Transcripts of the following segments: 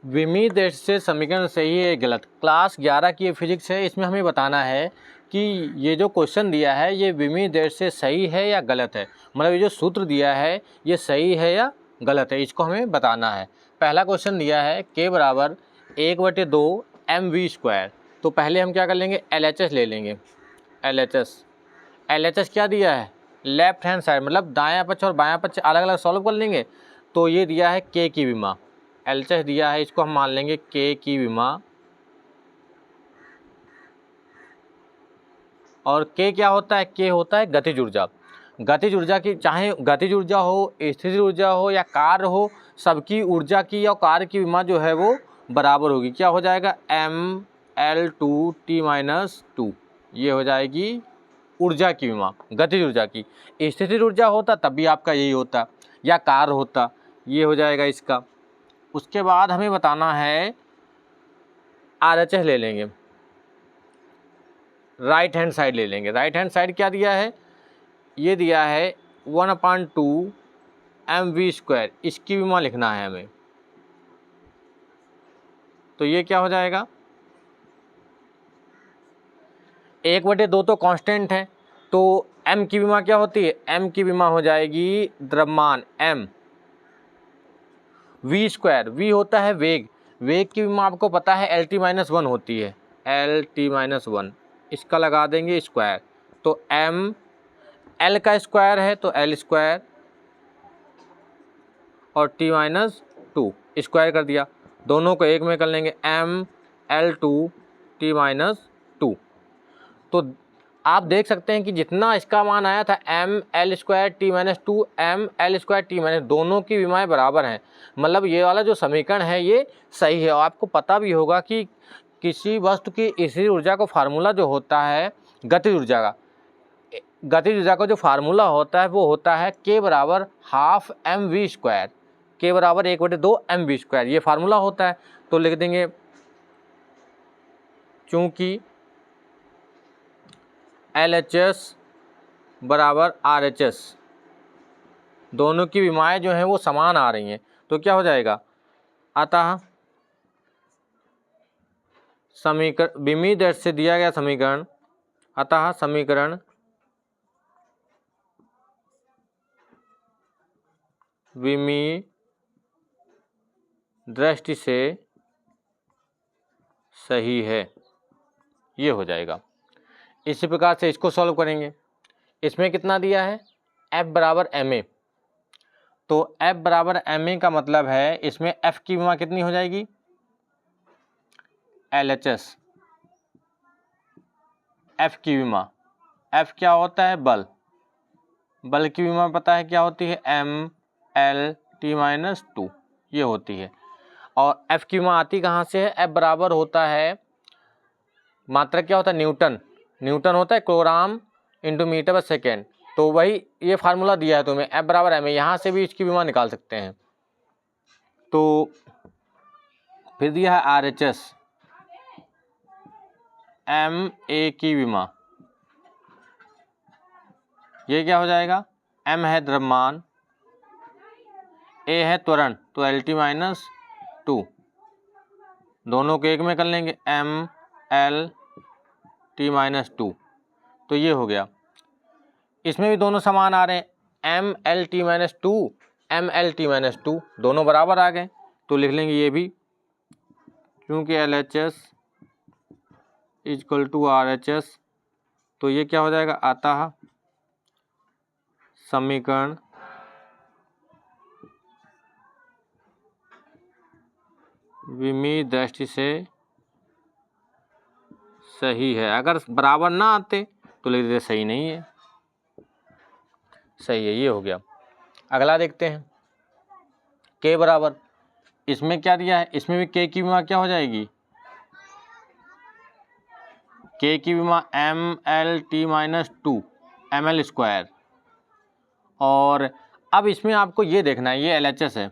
विमीय दृष्टि से समीकरण सही है गलत। क्लास 11 की ये फिजिक्स है, इसमें हमें बताना है कि ये जो क्वेश्चन दिया है ये विमीय दृष्टि से सही है या गलत है, मतलब ये जो सूत्र दिया है ये सही है या गलत है, इसको हमें बताना है। पहला क्वेश्चन दिया है k बराबर 1/2 mv²। तो पहले हम क्या कर लेंगे, LHS ले लेंगे। LHS क्या दिया है, लेफ्ट हैंड साइड, मतलब दायां पक्ष और बायां पक्ष अलग अलग सॉल्व कर लेंगे। तो ये दिया है k की विमा, LHS दिया है, इसको हम मान लेंगे k की विमा। और k क्या होता है, k होता है गतिज ऊर्जा। गतिज ऊर्जा की, चाहे गतिज ऊर्जा हो, स्थिर ऊर्जा हो या कार्य हो, सबकी ऊर्जा की या कार्य की विमा जो है वो बराबर होगी। क्या हो जाएगा, mL2T-2, ये हो जाएगी ऊर्जा की विमा, गतिज ऊर्जा की। स्थिर ऊर्जा होता तब भी आपका यही होता, या कार्य होता, ये हो जाएगा इसका। उसके बाद हमें बताना है RHS ले लेंगे, राइट हैंड साइड ले लेंगे। राइट हैंड साइड क्या दिया है, ये दिया है 1/2 mv², इसकी विमा लिखना है हमें। तो ये क्या हो जाएगा, 1/2 तो कांस्टेंट है, तो m की विमा क्या होती है, m की विमा हो जाएगी द्रव्यमान m, v², v होता है वेग, वेग की विमा आपको पता है LT-1 होती है, LT-1, इसका लगा देंगे स्क्वायर। तो m l का स्क्वायर है तो l² और T-2 स्क्वायर कर दिया, दोनों को एक में कर लेंगे, mL2T-2। तो आप देख सकते हैं कि जितना इसका मान आया था mL²T-2 mL²T-, दोनों की विमाएं बराबर हैं, मतलब ये वाला जो समीकरण है ये सही है। और आपको पता भी होगा कि किसी वस्तु की स्थिर ऊर्जा को फार्मूला जो होता है गतिज ऊर्जा का, गतिज ऊर्जा का जो फार्मूला होता है वो होता है k बराबर ½ mv², k बराबर 1/2 mv², ये फार्मूला होता है। तो लिख देंगे चूंकि LHS बराबर RHS, दोनों की विमाएं जो हैं वो समान आ रही हैं, तो क्या हो जाएगा, अतः समीकरण विमीय दृष्टि से दिया गया समीकरण, अतः समीकरण विमीय दृष्टि से सही है, ये हो जाएगा। इसी प्रकार से इसको सॉल्व करेंगे। इसमें कितना दिया है, F बराबर ma, तो F बराबर ma का मतलब है इसमें F की विमा कितनी हो जाएगी, LHS, F की विमा, F क्या होता है, बल, बल की विमा पता है क्या होती है, mL2, ये होती है। और F की विमा आती कहाँ से है, F बराबर होता है, मात्रक क्या होता है, न्यूटन, न्यूटन होता है किलोग्राम इंटू मीटर पर सेकेंड। तो वही ये फार्मूला दिया है तुम्हें, F बराबर ma, यहाँ से भी इसकी विमा निकाल सकते हैं। तो फिर दिया है RHS, ma की विमा, ये क्या हो जाएगा, m है द्रव्यमान, a है त्वरण, तो LT-2, दोनों को एक में कर लेंगे, mL2, तो ये हो गया। इसमें भी दोनों समान आ रहे हैं, mL2 mL2, दोनों बराबर आ गए, तो लिख लेंगे ये भी, क्योंकि LHS इक्वल टू RHS, तो ये क्या हो जाएगा, अतः समीकरण विमीय दृष्टि से सही है। अगर बराबर ना आते तो लिख देते सही नहीं है, सही है, ये हो गया। अगला देखते हैं, k बराबर, इसमें क्या दिया है, इसमें भी k की विमा क्या हो जाएगी, k की विमा mL2 mL²। और अब इसमें आपको ये देखना है, ये LHS है,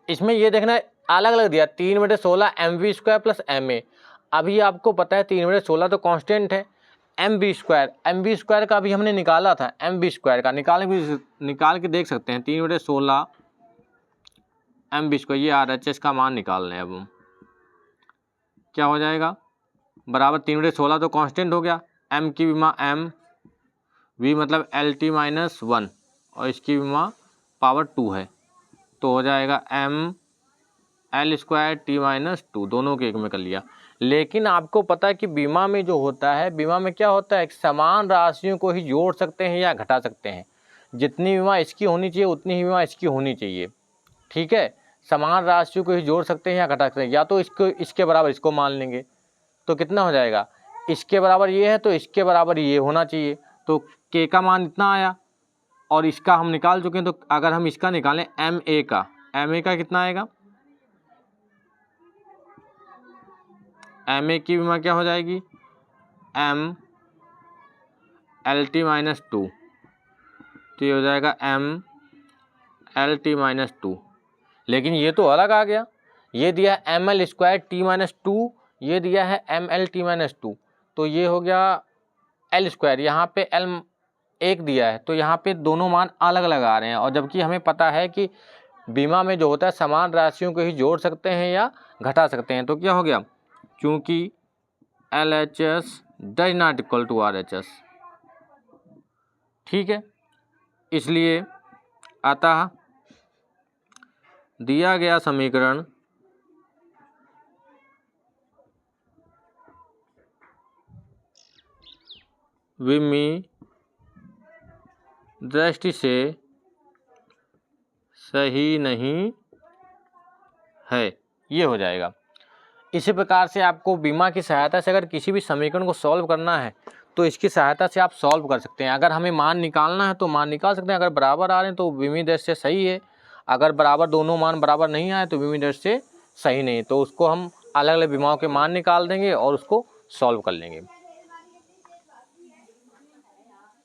इसमें ये देखना है अलग अलग दिया 3/16 mv² प्लस ma। अभी आपको पता है 3/16 तो कांस्टेंट है, mv² का भी हमने निकाला था, mv² का निकाल के देख सकते हैं, 3/16 एम बी स्क्वायर, ये RHS का मान निकाल रहे हैं। अब हम क्या हो जाएगा, बराबर 3/16 तो कांस्टेंट हो गया, m की विमा m, v मतलब LT माइनस 1 और इसकी विमा पावर 2 है, तो हो जाएगा m L square T minus 2, दोनों के एक में कर लिया। लेकिन आपको पता है कि बीमा में जो होता है, बीमा में क्या होता है, समान राशियों को ही जोड़ सकते हैं या घटा सकते हैं। जितनी बीमा इसकी होनी चाहिए उतनी ही बीमा इसकी होनी चाहिए, ठीक है। समान राशियों को ही जोड़ सकते हैं या घटा सकते हैं, या तो इसको इसके बराबर इसको मान लेंगे तो कितना हो जाएगा, इसके बराबर ये है तो इसके बराबर ये होना चाहिए, तो के का मान इतना आया और इसका हम निकाल चुके हैं। तो अगर हम इसका निकालें एम ए का कितना आएगा, एम ए की विमा क्या हो जाएगी, एम एल टी माइनस 2, तो ये हो जाएगा एम एल टी माइनस 2। लेकिन ये तो अलग आ गया, ये दिया है M L square T minus 2, ये दिया है एम एल टी माइनस 2, तो ये हो गया एल स्क्वायर, यहाँ पे एल एक दिया है, तो यहाँ पे दोनों मान अलग अलग आ रहे हैं। और जबकि हमें पता है कि बीमा में जो होता है समान राशियों को ही जोड़ सकते हैं या घटा सकते हैं, तो क्या हो गया, क्योंकि LHS does not equal to RHS, ठीक है। इसलिए अतः दिया गया समीकरण विमीय दृष्टि से सही नहीं है, ये हो जाएगा। इसी प्रकार से आपको बीमा की सहायता से अगर किसी भी समीकरण को सॉल्व करना है तो इसकी सहायता से आप सॉल्व कर सकते हैं। अगर हमें मान निकालना है तो मान निकाल सकते हैं, अगर बराबर आ रहे हैं तो विमीय दृष्टि से सही है, अगर बराबर दोनों मान बराबर नहीं आए तो विमीय दृष्टि से सही नहीं, तो उसको हम अलग अलग बीमाओं के मान निकाल देंगे और उसको सॉल्व कर लेंगे।